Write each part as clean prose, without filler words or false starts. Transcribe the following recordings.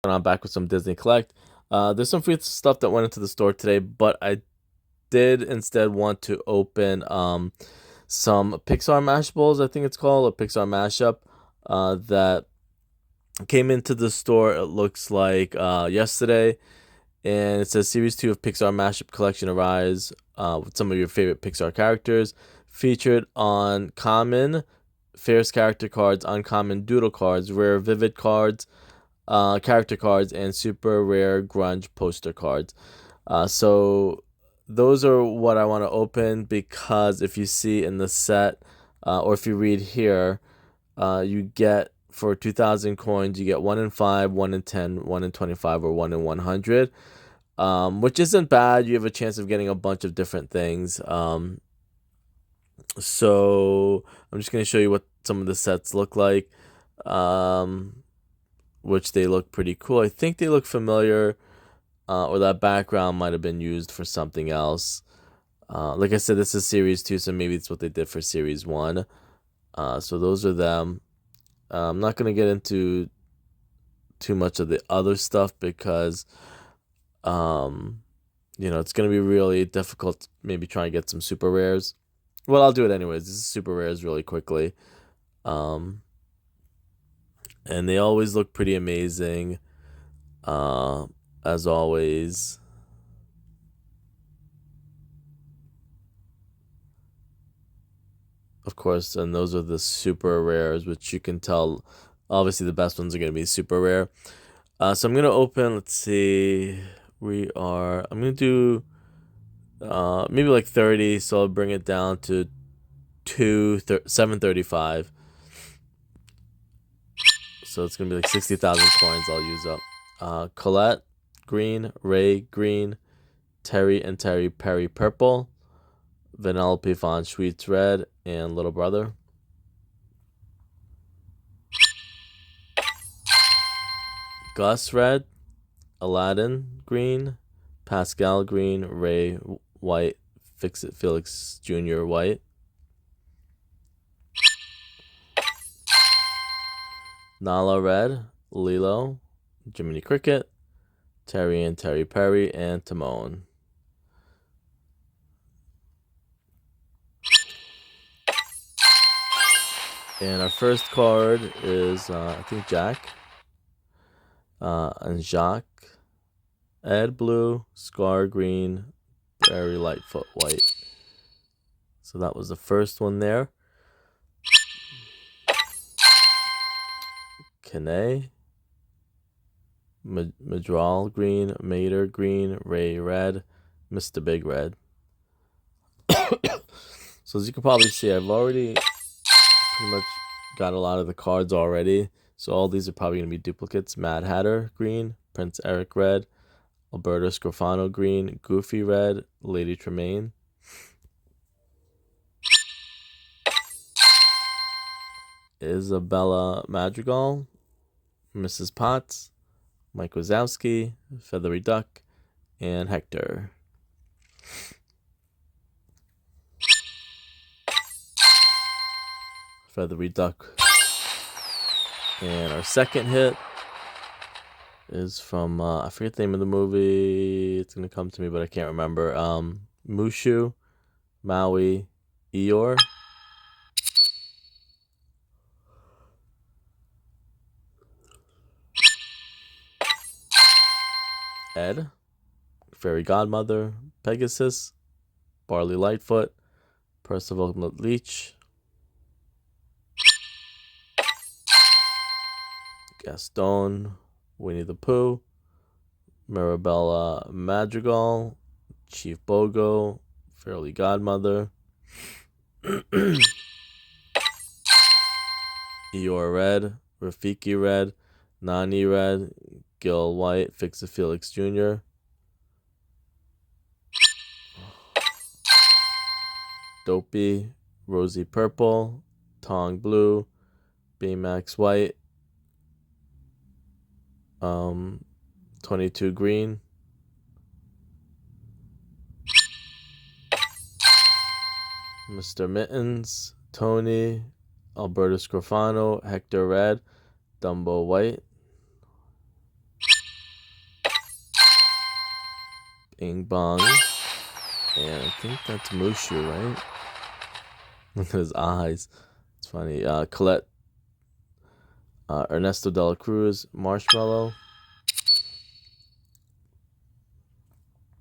And I'm back with some Disney Collect. There's some free stuff that went into the store today, but I did instead want to open some Pixar Mashables, I think it's called, a Pixar Mashup that came into the store, it looks like yesterday. And it says Series 2 of Pixar Mashup Collection Arise with some of your favorite Pixar characters featured on common Fairs character cards, uncommon doodle cards, rare vivid cards, character cards, and super rare grunge poster cards. So those are what I want to open, because if you see in the set, or if you read here, you get for 2,000 coins, you get 1 in 5, 1 in 10, 1 in 25, or 1 in 100, which isn't bad. You have a chance of getting a bunch of different things. So I'm just going to show you what some of the sets look like. Which they look pretty cool. I think they look familiar, or that background might have been used for something else. Like I said, this is Series 2, so maybe it's what they did for Series 1. So those are them. I'm not going to get into too much of the other stuff because, it's going to be really difficult to maybe try and get some super rares. Well, I'll do it anyways. This is super rares really quickly. And they always look pretty amazing, as always. Of course, and those are the super rares, which you can tell, obviously the best ones are going to be super rare. So I'm going to open, let's see, I'm going to do maybe like 30, so I'll bring it down to 735. So it's going to be like 60,000 coins I'll use up. Colette, green, Ray, green, Terry and Terry Perry, purple, Vanellope Von Schweetz, red, and Little Brother. Gus, red, Aladdin, green, Pascal, green, Ray, white, Fix-It Felix Jr., white. Nala, red, Lilo, Jiminy Cricket, Terry and Terry Perry, and Timon. And our first card is, I think, Jack. And Jacques. Ed, blue. Scar, green. Barry, Lightfoot, white. So that was the first one there. Kane. Madral, green. Mater, green. Ray, red. Mr. Big, red. So as you can probably see, I've already pretty much got a lot of the cards already. So all these are probably going to be duplicates. Mad Hatter, green. Prince Eric, red. Alberto Scrofano, green. Goofy, red. Lady Tremaine. Isabella Madrigal. Mrs. Potts. Mike Wazowski. Feathery Duck. And Hector. Feathery Duck. And our second hit is from, I forget the name of the movie. It's going to come to me, but I can't remember. Mushu, Maui, Eeyore. Ed, Fairy Godmother, Pegasus, Barley Lightfoot, Percival Leech, Gaston, Winnie the Pooh, Mirabella Madrigal, Chief Bogo, Fairy Godmother, Eeyore red, Rafiki red, Nani red, Gil white, Fix-It Felix Jr., Dopey, Rosie purple, Tong blue, Baymax white, 22 green, Mr. Mittens, Tony, Alberto Scrofano, Hector red, Dumbo white, Bing Bong. And I think that's Mushu, right? Look at his eyes. It's funny. Colette. Ernesto de la Cruz. Marshmallow.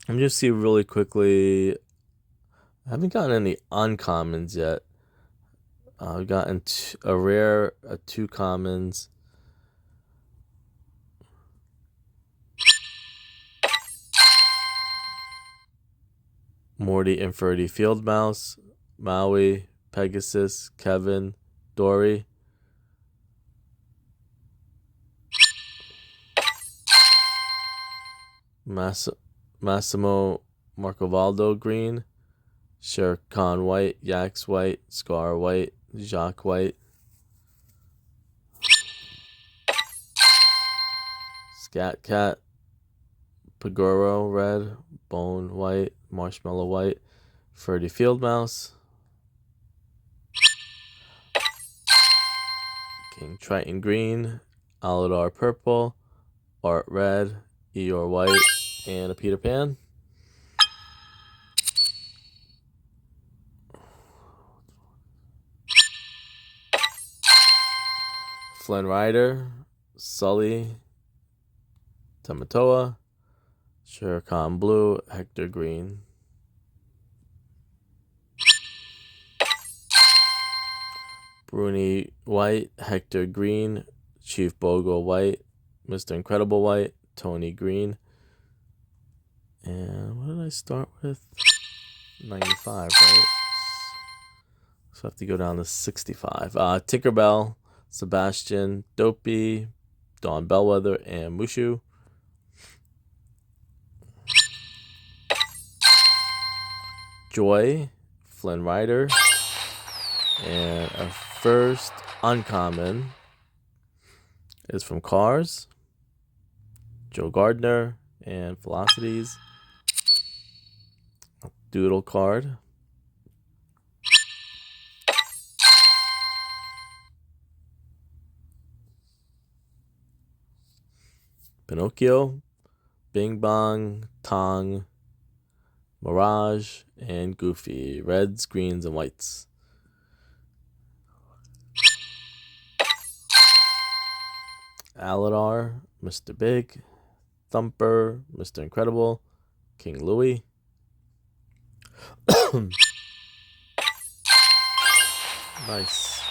Let me just see really quickly. I haven't gotten any uncommons yet. I've gotten a rare, 2 commons. Morty and Ferdy Field Mouse, Maui, Pegasus, Kevin, Dory. Massimo Marcovaldo Green, Sher Khan White, Yax White, Scar White, Jacques White. Scat Cat, Paguro Red, Bone White, Marshmallow White, Ferdy Field Mouse, King Triton Green, Aladar Purple, Art Red, Eeyore White, and a Peter Pan. Flynn Rider, Sully, Tamatoa, Shere Khan Blue, Hector Green. Bruni White, Hector Green, Chief Bogo White, Mr. Incredible White, Tony Green. And what did I start with? 95, right? So I have to go down to 65. Tinkerbell, Sebastian, Dopey, Dawn Bellwether, and Mushu. Joy, Flynn Rider. And our first uncommon is from Cars, Joe Gardner, and Velocities. A Doodle card. Pinocchio, Bing Bong, Tong, Mirage, and Goofy. Reds, greens, and whites. Aladar, Mr. Big, Thumper, Mr. Incredible, King Louie. Nice.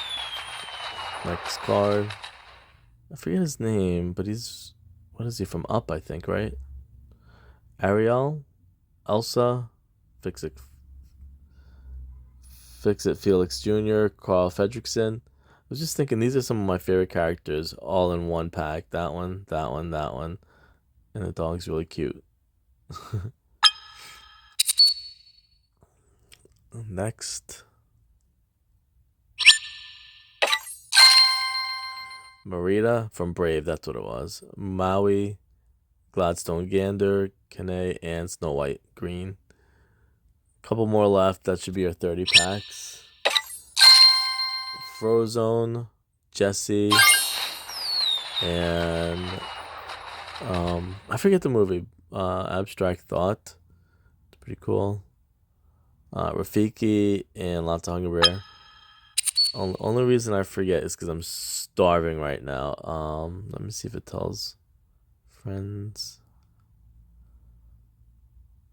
Next card. I forget his name, but he's... What is he, from Up, I think, right? Ariel, Elsa, Fix It Felix Jr., Carl Fredrickson. I was just thinking, these are some of my favorite characters all in one pack. That one, that one, that one. And the dog's really cute. Next. Marita from Brave, that's what it was. Maui, Gladstone Gander, Kane, and Snow White Green. Couple more left. That should be our 30 packs. Frozone, Jesse, and I forget the movie. Abstract Thought. It's pretty cool. Rafiki and Lots of Hunger Bear. Only reason I forget is because I'm starving right now. Let me see if it tells. Friends.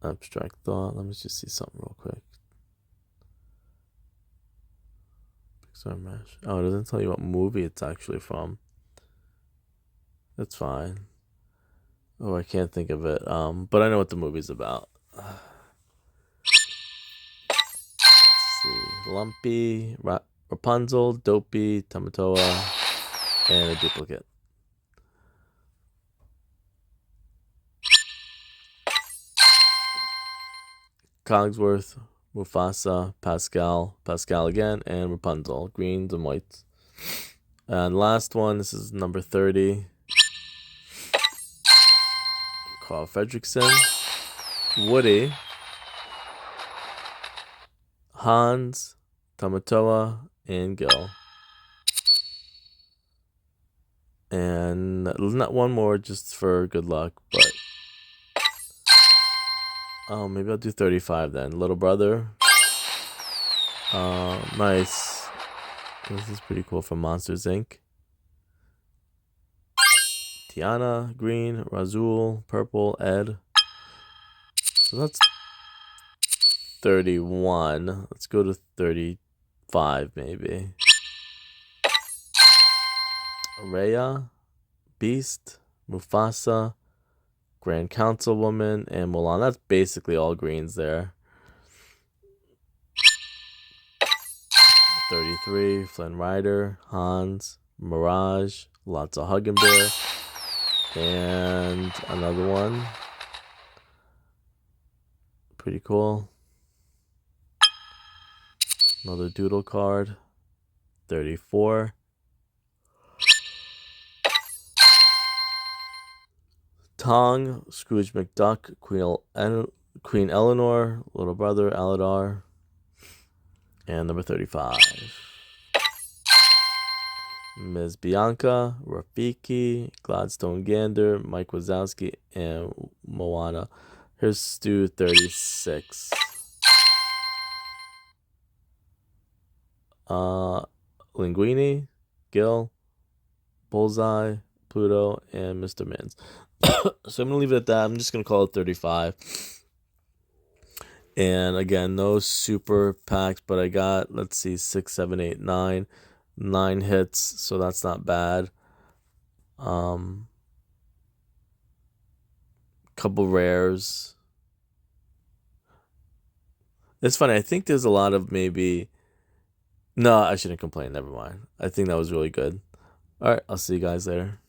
Abstract Thought. Let me just see something real quick. Pixar Mash. Oh, it doesn't tell you what movie it's actually from. That's fine. Oh, I can't think of it. But I know what the movie's about. Let's see. Lumpy, Rapunzel, Dopey, Tamatoa, and a duplicate. Cogsworth, Mufasa, Pascal again, and Rapunzel, greens and whites. And last one, this is number 30. Carl Fredrickson, Woody, Hans, Tamatoa, and Gil. And not one more just for good luck, but Oh, maybe I'll do 35 then. Little brother. Nice. This is pretty cool from Monsters Inc. Tiana, green. Razul, purple. Ed. So that's 31. Let's go to 35 maybe. Rhea, Beast, Mufasa, Grand Councilwoman, and Mulan. That's basically all greens there. 33, Flynn Rider, Hans, Mirage, lots of Hug and Bear, and another one. Pretty cool. Another doodle card. 34. Tong, Scrooge McDuck, Queen Eleanor, Little Brother, Aladar, and number 35. Ms. Bianca, Rafiki, Gladstone Gander, Mike Wazowski, and Moana. Here's Stu 36. Linguini, Gil, Bullseye, Pluto, and Mr. Mins. So I'm going to leave it at that. I'm just going to call it 35. And again, no super packs, but I got, let's see, 6, 7, 8, 9. 9 hits, so that's not bad. Couple rares. It's funny. I think there's a lot of maybe... No, I shouldn't complain. Never mind. I think that was really good. All right, I'll see you guys later.